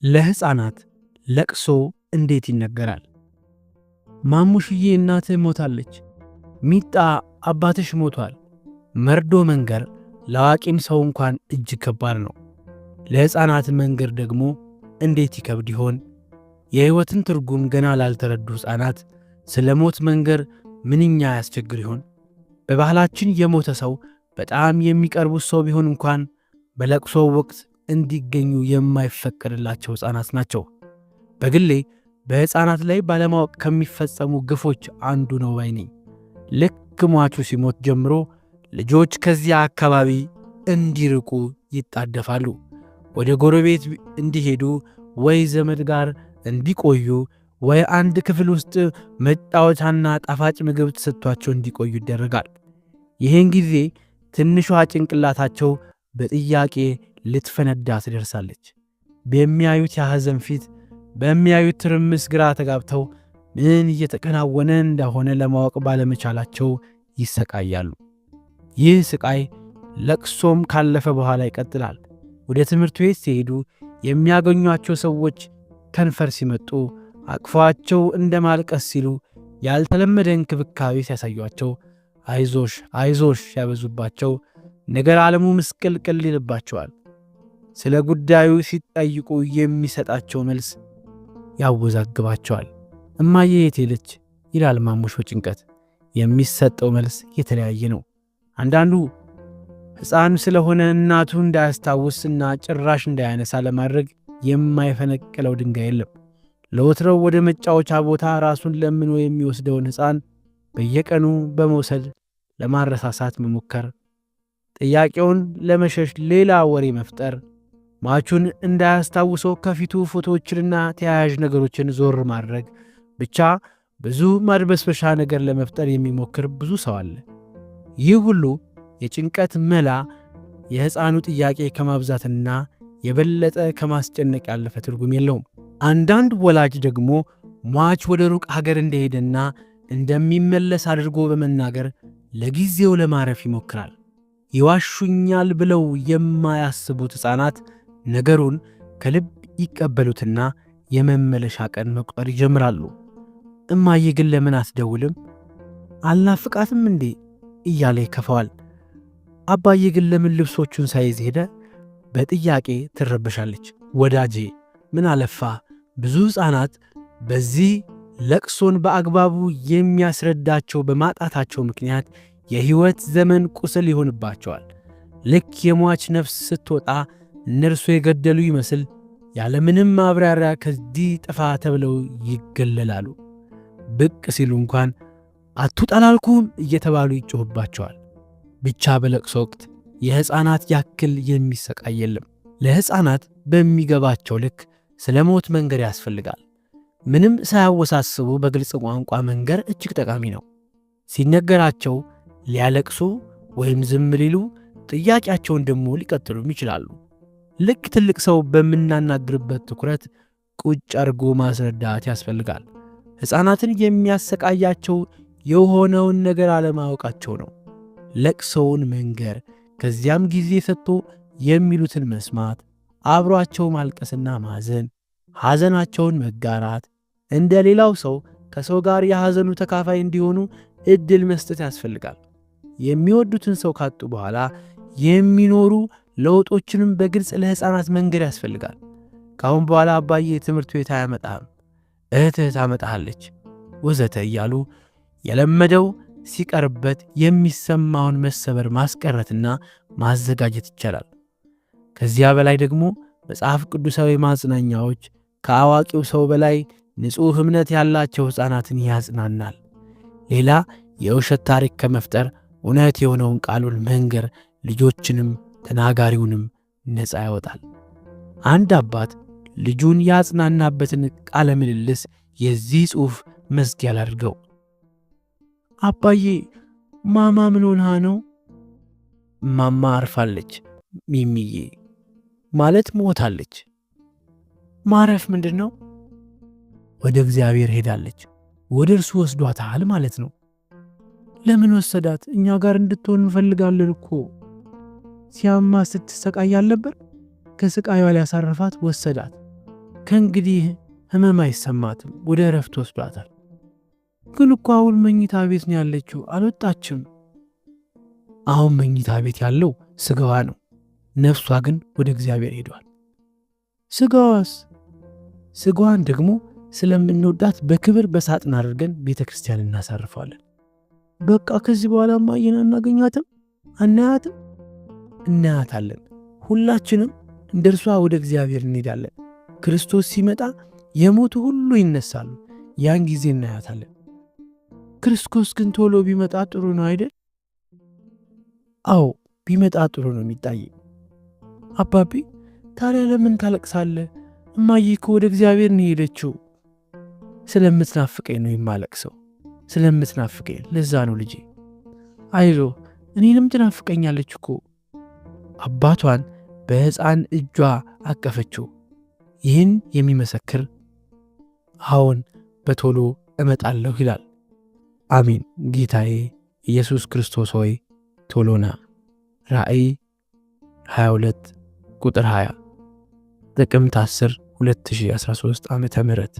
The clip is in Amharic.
ለሕፃናት ለቅሶ እንዴት ይነገራል? ማሙሽዬ እናትህ ሞታለች፣ ሚጣ አባትሽ ሞቷል። መርዶ መንገር ለአዋቂም ሰው እንኳን እጅግ ከባድ ነው። ለሕፃናት መንገር ደግሞ እንዴት ይከብድ ይሆን? የሕይወትን ትርጉም ገና ላልተረዱ ሕፃናት ስለ ሞት መንገር ምንኛ ያስቸግር ይሆን? በባህላችን የሞተ ሰው በጣም የሚቀርቡት ሰው ቢሆን እንኳን በለቅሶው ወቅት እንዲገኙ የማይፈቀድላቸው ሕፃናት ናቸው። በግሌ በሕፃናት ላይ ባለማወቅ ከሚፈጸሙ ግፎች አንዱ ነው ባይ ነኝ። ልክ ሟቹ ሲሞት ጀምሮ ልጆች ከዚያ አካባቢ እንዲርቁ ይጣደፋሉ። ወደ ጎረቤት እንዲሄዱ ወይ ዘመድ ጋር እንዲቆዩ ወይ አንድ ክፍል ውስጥ መጫወቻና ጣፋጭ ምግብ ተሰጥቷቸው እንዲቆዩ ይደረጋል። ይህን ጊዜ ትንሿ ጭንቅላታቸው በጥያቄ ልትፈነዳ ትደርሳለች። በሚያዩት የሐዘን ፊት፣ በሚያዩት ትርምስ ግራ ተጋብተው ምን እየተከናወነ እንደሆነ ለማወቅ ባለመቻላቸው ይሰቃያሉ። ይህ ስቃይ ለቅሶም ካለፈ በኋላ ይቀጥላል። ወደ ትምህርት ቤት ሲሄዱ የሚያገኟቸው ሰዎች ከንፈር ሲመጡ፣ አቅፏቸው እንደ ማልቀስ ሲሉ፣ ያልተለመደ እንክብካቤ ሲያሳዩአቸው፣ አይዞሽ አይዞሽ ሲያበዙባቸው ነገር ዓለሙ ምስቅልቅል ይልባቸዋል። ስለ ጉዳዩ ሲጠይቁ የሚሰጣቸው መልስ ያወዛግባቸዋል። እማዬ የት ሄደች ይላል ማሙሽ በጭንቀት። የሚሰጠው መልስ የተለያየ ነው። አንዳንዱ ሕፃን ስለሆነ እናቱ እንዳያስታውስና ጭራሽ እንዳያነሳ ለማድረግ የማይፈነቅለው ድንጋይ የለም። ለወትረው ወደ መጫወቻ ቦታ ራሱን ለምኖ የሚወስደውን ሕፃን በየቀኑ በመውሰድ ለማረሳሳት መሞከር፣ ጥያቄውን ለመሸሽ ሌላ ወሬ መፍጠር፣ ማቹን እንዳያስታውሰው ከፊቱ ፎቶዎችንና ተያያዥ ነገሮችን ዞር ማድረግ፣ ብቻ ብዙ ማድበስበሻ ነገር ለመፍጠር የሚሞክር ብዙ ሰው አለ። ይህ ሁሉ የጭንቀት መላ የሕፃኑ ጥያቄ ከማብዛትና የበለጠ ከማስጨነቅ ያለፈ ትርጉም የለውም። አንዳንድ ወላጅ ደግሞ ሟች ወደ ሩቅ ሀገር እንደሄደና እንደሚመለስ አድርጎ በመናገር ለጊዜው ለማረፍ ይሞክራል። ይዋሹኛል ብለው የማያስቡት ሕፃናት ነገሩን ከልብ ይቀበሉትና የመመለሻ ቀን መቁጠር ይጀምራሉ። እማዬ ግን ለምን አትደውልም? አልናፍቃትም እንዴ እያለ ይከፋዋል። አባዬ ግን ለምን ልብሶቹን ሳይዝ ሄደ? በጥያቄ ትረበሻለች። ወዳጄ ምን አለፋ ብዙ ሕፃናት በዚህ ለቅሶን በአግባቡ የሚያስረዳቸው በማጣታቸው ምክንያት የሕይወት ዘመን ቁስል ይሆንባቸዋል። ልክ የሟች ነፍስ ስትወጣ እነርሱ የገደሉ ይመስል ያለምንም ማብራሪያ ከዚህ ጥፋ ተብለው ይገለላሉ። ብቅ ሲሉ እንኳን አትውጣላልኩም እየተባሉ ይጮህባቸዋል። ብቻ በለቅሶ ወቅት የሕፃናት ያክል የሚሰቃይ የለም። ለሕፃናት በሚገባቸው ልክ ስለ ሞት መንገር ያስፈልጋል። ምንም ሳያወሳስቡ በግልጽ ቋንቋ መንገር እጅግ ጠቃሚ ነው። ሲነገራቸው ሊያለቅሱ ወይም ዝም ሊሉ፣ ጥያቄያቸውን ደግሞ ሊቀጥሉም ይችላሉ። ልክ ትልቅ ሰው በምናናግርበት ትኩረት ቁጭ አድርጎ ማስረዳት ያስፈልጋል። ሕፃናትን የሚያሰቃያቸው የሆነውን ነገር አለማወቃቸው ነው። ለቅሶውን መንገር፣ ከዚያም ጊዜ ሰጥቶ የሚሉትን መስማት፣ አብሯቸው ማልቀስና ማዘን፣ ሐዘናቸውን መጋራት፣ እንደ ሌላው ሰው ከሰው ጋር የሐዘኑ ተካፋይ እንዲሆኑ ዕድል መስጠት ያስፈልጋል። የሚወዱትን ሰው ካጡ በኋላ የሚኖሩ ለውጦችንም በግልጽ ለሕፃናት መንገድ ያስፈልጋል። ካሁን በኋላ አባዬ ትምህርት ቤት አያመጣህም፣ እህትህ ታመጣሃለች ወዘተ እያሉ የለመደው ሲቀርበት የሚሰማውን መሰበር ማስቀረትና ማዘጋጀት ይቻላል። ከዚያ በላይ ደግሞ መጽሐፍ ቅዱሳዊ ማጽናኛዎች ከአዋቂው ሰው በላይ ንጹሕ እምነት ያላቸው ሕፃናትን ያጽናናል። ሌላ የውሸት ታሪክ ከመፍጠር እውነት የሆነውን ቃሉን መንገር ልጆችንም ተናጋሪውንም ነፃ ያወጣል። አንድ አባት ልጁን ያጽናናበትን ቃለ ምልልስ የዚህ ጽሑፍ መዝጊያ ላድርገው። አባዬ ማማ ምን ሆና ነው? ማማ አርፋለች። ሚሚዬ ማለት ሞታለች። ማረፍ ምንድን ነው? ወደ እግዚአብሔር ሄዳለች። ወደ እርሱ ወስዷታል ማለት ነው። ለምን ወሰዳት? እኛ ጋር እንድትሆን እንፈልጋለን እኮ። ሲያማ ስትሰቃይ አልነበር? ከስቃዩዋ ሊያሳርፋት ወሰዳት። ከእንግዲህ ህመም አይሰማትም። ወደ እረፍት ወስዷታል። ግን እኮ አሁን መኝታ ቤት ነው ያለችው፣ አልወጣችም። አሁን መኝታ ቤት ያለው ስጋዋ ነው። ነፍሷ ግን ወደ እግዚአብሔር ሄዷል። ስጋዋስ? ስጋዋን ደግሞ ስለምንወዳት በክብር በሳጥን አድርገን ቤተ ክርስቲያን እናሳርፈዋለን። በቃ ከዚህ በኋላ ማየን አናገኛትም፣ አናያትም። እናያታለን። ሁላችንም እንደ እርሷ ወደ እግዚአብሔር እንሄዳለን። ክርስቶስ ሲመጣ የሞቱ ሁሉ ይነሳሉ። ያን ጊዜ እናያታለን። ክርስቶስ ግን ቶሎ ቢመጣ ጥሩ ነው አይደል? አዎ ቢመጣ ጥሩ ነው የሚታይ። አባቢ ታዲያ ለምን ታለቅሳለህ? እማዬ እኮ ወደ እግዚአብሔር ነው የሄደችው። ስለምትናፍቀኝ ነው የማለቅሰው፣ ስለምትናፍቀኝ። ለዛ ነው ልጄ። አይዞ እኔንም ትናፍቀኛለች እኮ። አባቷን በሕፃን እጇ አቀፈችው። ይህን የሚመሰክር አዎን በቶሎ እመጣለሁ ይላል። አሜን። ጌታዬ ኢየሱስ ክርስቶስ ሆይ ቶሎና። ራእይ 22 ቁጥር 20 ጥቅምት 10 2013 ዓመተ ምህረት